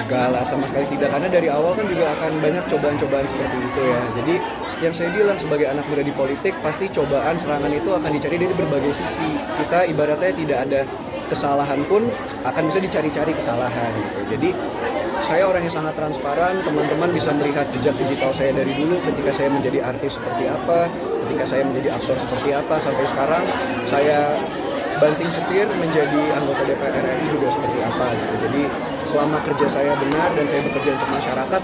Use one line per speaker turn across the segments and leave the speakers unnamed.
Enggak lah, sama sekali tidak, karena dari awal kan juga akan banyak cobaan-cobaan seperti itu ya. Jadi yang saya bilang sebagai anak muda di politik, pasti cobaan serangan itu akan dicari dari berbagai sisi. Kita ibaratnya tidak ada kesalahan pun akan bisa dicari-cari kesalahan gitu. Jadi saya orang yang sangat transparan, teman-teman bisa melihat jejak digital saya dari dulu ketika saya menjadi artis seperti apa, ketika saya menjadi aktor seperti apa, sampai sekarang saya banting setir menjadi anggota DPR RI juga seperti apa gitu. Jadi selama kerja saya benar dan saya bekerja untuk masyarakat,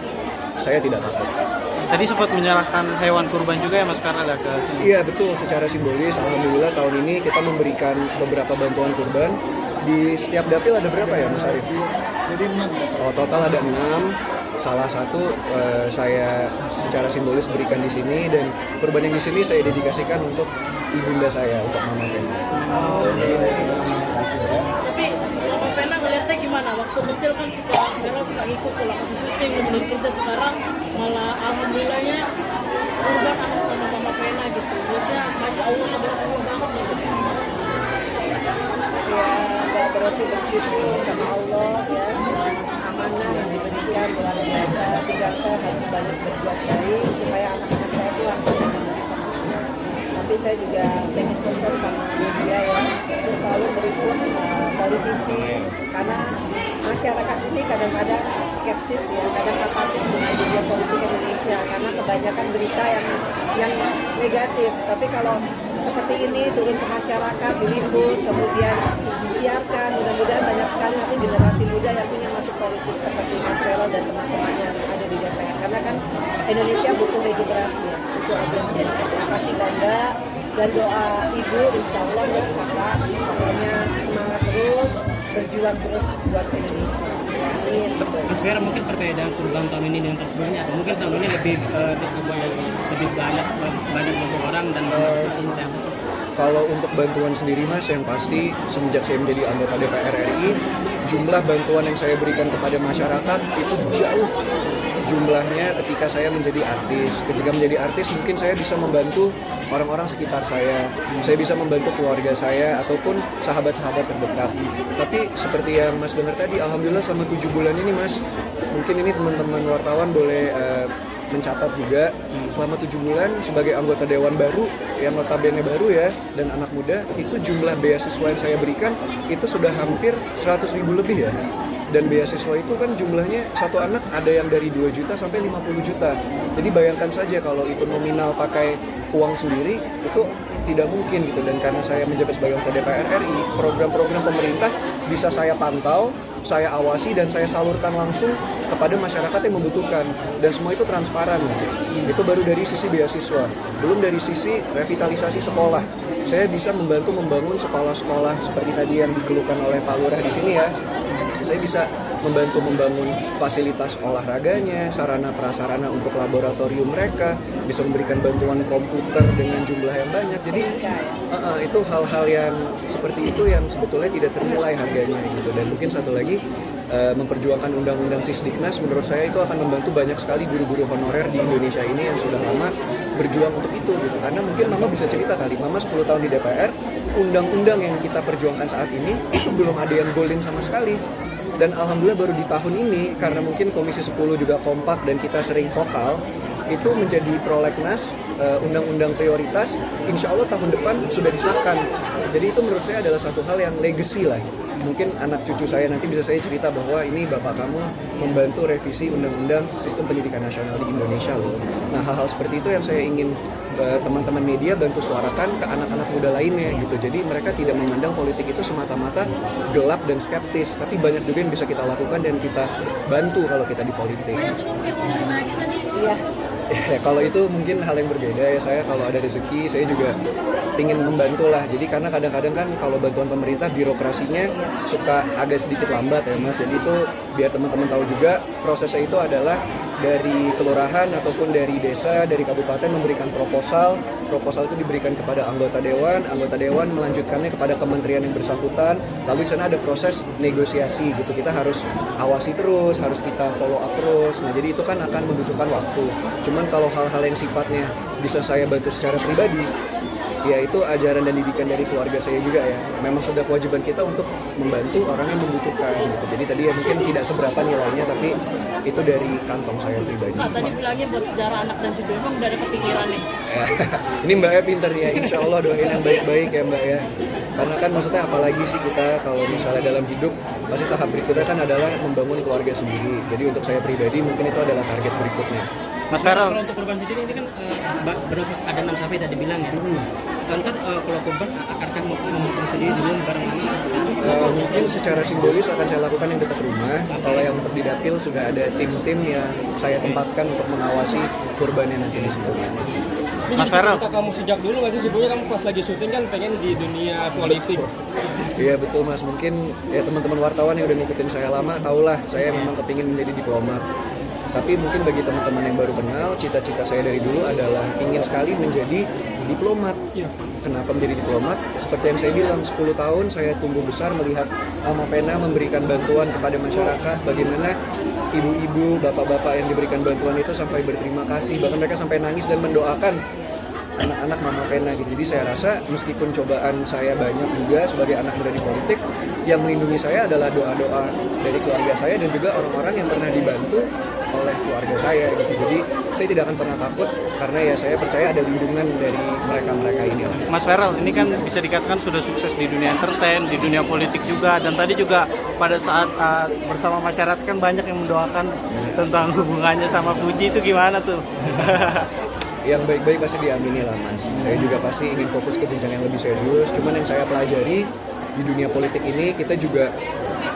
saya tidak takut.
Tadi sempat menyerahkan hewan kurban juga ya Mas, karena ada ke sini.
Iya betul, secara simbolis alhamdulillah tahun ini kita memberikan beberapa bantuan kurban. Di setiap dapil ada berapa ya Mas Arif?
Jadi 6.
Oh, total ada 6. Salah satu saya secara simbolis berikan di sini, dan kurban yang di sini saya dedikasikan untuk ibunda saya, untuk Mama Vena.
Tapi Mama Vena ngeliatnya gimana? Waktu kecil kan Vena suka ngikut ke lokasi syuting, kemudian kerja, sekarang malah alhamdulillahnya kurban atas nama Mama Vena gitu. Lihatnya Masya Allah, Allah banget ya.
Ya, nggak berarti bersyukur sama Allah ya, amanah yang diberikan luar biasa. Tinggal saya harus banyak berbuat baik supaya anak-anak saya itu langsung mengenal sama Allah. Tapi saya juga pengen pesan sama media ya, terus selalu berikut politisi, karena masyarakat ini kadang-kadang skeptis ya, kadang apatis dengan dunia politik Indonesia karena kebanyakan berita yang negatif. Tapi kalau seperti ini turun ke masyarakat, diliput, kemudian disiarkan, mudah-mudahan banyak sekali nanti generasi muda yang ingin masuk politik seperti Mas Vero dan teman-temannya yang ada di DPR. Karena kan Indonesia butuh regenerasi ya, itu aja sih. Terima kasih bangga, dan doa ibu insya Allah ya kakak, semuanya semangat terus, berjuang terus buat Indonesia. Amin.
Mas Vera, mungkin perbedaan kurban tahun ini dengan tahun sebelumnya, atau mungkin tahun ini lebih banyak orang dan
Kalau untuk bantuan sendiri Mas, yang pasti semenjak saya menjadi anggota DPR RI, jumlah bantuan yang saya berikan kepada masyarakat itu jauh jumlahnya ketika saya menjadi artis. Ketika menjadi artis mungkin saya bisa membantu orang-orang sekitar saya bisa membantu keluarga saya ataupun sahabat-sahabat terdekat. Tapi seperti yang Mas dengar tadi, alhamdulillah selama 7 bulan ini Mas, mungkin ini teman-teman wartawan boleh mencatat juga, selama 7 bulan sebagai anggota dewan baru yang notabene baru ya, dan anak muda, itu jumlah beasiswa yang saya berikan itu sudah hampir 100.000 lebih ya. Dan beasiswa itu kan jumlahnya satu anak ada yang dari 2 juta sampai 50 juta. Jadi bayangkan saja kalau itu nominal pakai uang sendiri, itu tidak mungkin gitu. Dan karena saya menjabat sebagai anggota DPR RI, program-program pemerintah bisa saya pantau, saya awasi, dan saya salurkan langsung kepada masyarakat yang membutuhkan. Dan semua itu transparan gitu. Itu baru dari sisi beasiswa. Belum dari sisi revitalisasi sekolah. Saya bisa membantu membangun sekolah-sekolah seperti tadi yang dikeluhkan oleh Pak Lurah di sini ya. Saya bisa membantu membangun fasilitas olahraganya, sarana prasarana untuk laboratorium mereka, bisa memberikan bantuan komputer dengan jumlah yang banyak. Jadi itu hal-hal yang seperti itu yang sebetulnya tidak ternilai harganya gitu. Dan mungkin satu lagi, memperjuangkan undang-undang Sisdiknas, menurut saya itu akan membantu banyak sekali guru-guru honorer di Indonesia ini yang sudah lama berjuang untuk itu gitu. Karena mungkin Mama bisa cerita kali, Mama 10 tahun di DPR, undang-undang yang kita perjuangkan saat ini itu belum ada yang golin sama sekali. Dan alhamdulillah baru di tahun ini, karena mungkin Komisi 10 juga kompak dan kita sering vokal, itu menjadi prolegnas, undang-undang prioritas, insya Allah tahun depan sudah disahkan. Jadi itu menurut saya adalah satu hal yang legacy lah. Mungkin anak cucu saya nanti bisa saya cerita bahwa ini bapak kamu membantu revisi undang-undang sistem pendidikan nasional di Indonesia loh. Nah, hal-hal seperti itu yang saya ingin teman-teman media bantu suarakan ke anak-anak muda lainnya gitu. Jadi mereka tidak memandang politik itu semata-mata gelap dan skeptis, tapi banyak juga yang bisa kita lakukan dan kita bantu kalau kita di politik.
Iya.
Ya, kalau itu mungkin hal yang berbeda ya. Saya kalau ada rezeki saya juga ingin membantu lah. Jadi karena kadang-kadang kan kalau bantuan pemerintah birokrasinya suka agak sedikit lambat ya Mas. Jadi itu biar teman-teman tahu juga, prosesnya itu adalah dari kelurahan ataupun dari desa, dari kabupaten memberikan proposal itu diberikan kepada anggota dewan melanjutkannya kepada kementerian yang bersangkutan, lalu di sana ada proses negosiasi gitu. Kita harus awasi terus, harus kita follow up terus. Nah, jadi itu kan akan membutuhkan waktu. Cuman kalau hal-hal yang sifatnya bisa saya bantu secara pribadi, ya itu ajaran dan didikan dari keluarga saya juga ya. Memang sudah kewajiban kita untuk membantu orang yang membutuhkan gitu. Jadi tadi ya mungkin tidak seberapa nilainya, tapi itu dari kantong saya pribadi.
Kak tadi bilangnya buat sejarah anak dan cucu, emang udah ada kepikiran nih?
Ya, ini Mbaknya pinter ya, insya Allah doain yang baik-baik ya Mbak ya. Karena kan maksudnya apalagi sih kita kalau misalnya dalam hidup, pasti tahap berikutnya kan adalah membangun keluarga sendiri. Jadi untuk saya pribadi mungkin itu adalah target berikutnya.
Mas Feral,
Kalau untuk kurban sendiri ini kan berapa ada 6 sapi tadi bilang ya. Ntar kalau kurban akan memotong sendiri dulu bareng anak.
Mungkin secara simbolis akan saya lakukan yang dekat rumah. Kalau yang untuk di dapil sudah ada tim-tim yang saya tempatkan untuk mengawasi kurbannya nanti di situ.
Mas Feral.
Kamu sejak dulu nggak sih sebelumnya kamu pas lagi syuting kan pengen di dunia politik.
Iya betul Mas, mungkin ya teman-teman wartawan yang udah ngikutin saya lama tahulah saya memang kepingin menjadi diplomat. Tapi mungkin bagi teman-teman yang baru kenal, cita-cita saya dari dulu adalah ingin sekali menjadi diplomat. Kenapa menjadi diplomat? Seperti yang saya bilang, 10 tahun saya tumbuh besar melihat Mama Vena memberikan bantuan kepada masyarakat, bagaimana ibu-ibu, bapak-bapak yang diberikan bantuan itu sampai berterima kasih, bahkan mereka sampai nangis dan mendoakan anak-anak Mama Vena gitu. Jadi saya rasa meskipun cobaan saya banyak juga sebagai anak muda di politik, yang melindungi saya adalah doa-doa dari keluarga saya dan juga orang-orang yang pernah dibantu oleh keluarga saya gitu. Jadi saya tidak akan pernah takut karena ya saya percaya ada lindungan dari mereka-mereka ini.
Mas Feral, ini kan bisa dikatakan sudah sukses di dunia entertain, di dunia politik juga, dan tadi juga pada saat bersama masyarakat kan banyak yang mendoakan tentang hubungannya sama Puji, itu gimana tuh?
Yang baik-baik pasti diamini lah Mas. Saya juga pasti ingin fokus ke jenjang yang lebih serius. Cuman yang saya pelajari di dunia politik ini, kita juga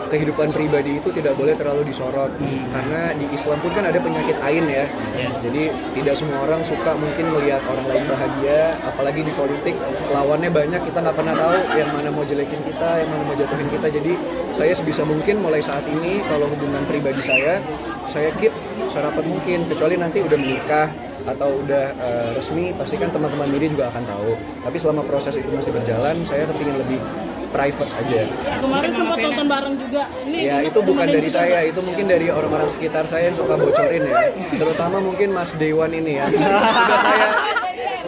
kehidupan pribadi itu tidak boleh terlalu disorot. Karena di Islam pun kan ada penyakit ain ya. Jadi tidak semua orang suka mungkin melihat orang lain bahagia. Apalagi di politik lawannya banyak, kita nggak pernah tahu yang mana mau jelekin kita, yang mana mau jatuhin kita. Jadi saya sebisa mungkin mulai saat ini kalau hubungan pribadi saya keep serapat mungkin. Kecuali nanti udah menikah atau udah resmi, pastikan teman-teman media juga akan tahu. Tapi selama proses itu masih berjalan, saya kepingin lebih private aja.
Kemarin sempat nonton bareng juga. Ini
Ya
Dimas
itu bukan
nemenin
dari
juga
saya,
nggak?
itu mungkin dari orang-orang sekitar saya yang suka bocorin ya. Terutama mungkin Mas Dewan ini ya.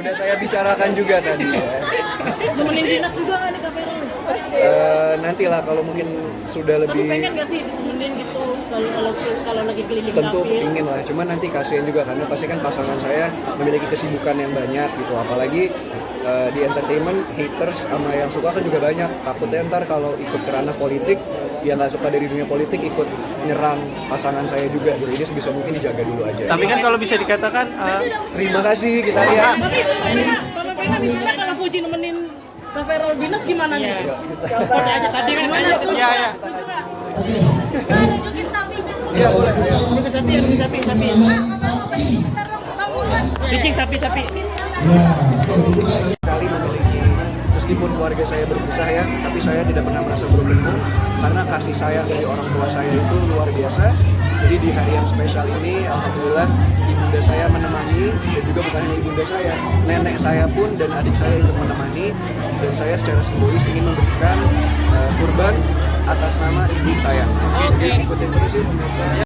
Udah saya bicarakan juga tadi ya.
Nemenin dinas juga nggak nih Kak Feral?
Nantilah kalau mungkin sudah
Kamu
lebih
pengen nggak sih ditemenin gitu kalau lagi keliling
tentu
dapil?
ingin lah, cuman nanti kasihan juga karena pasti kan pasangan saya memiliki kesibukan yang banyak gitu, apalagi di entertainment haters sama yang suka kan juga banyak. Takutnya ntar kalau ikut ke ranah politik, yang nggak suka dari dunia politik ikut nyerang pasangan saya juga, jadi sebisa mungkin dijaga dulu aja.
Tapi kan kalau bisa dikatakan
Terima kasih, kita lihat.
Tapi Mama Vena misalnya kalau Fuji nemenin Kak Feral dinas gimana nih?
Coba aja tadi kan
Gimana tuh?
Iya, iya.
Nunjukin sapinya.
Iya boleh. Ayo.
Ini sapi. Picing sapi.
Sekali memiliki, meskipun keluarga saya berpisah ya, tapi saya tidak pernah merasa broken home karena kasih sayang dari orang tua saya itu luar biasa. Jadi di hari yang spesial ini, alhamdulillah ibunda saya menemani, dan juga bukan hanya ibunda saya, nenek saya pun dan adik saya ikut menemani, dan saya secara simbolis ingin memberikan kurban atas nama ibu saya. Ikutin terus yuk pemirsa.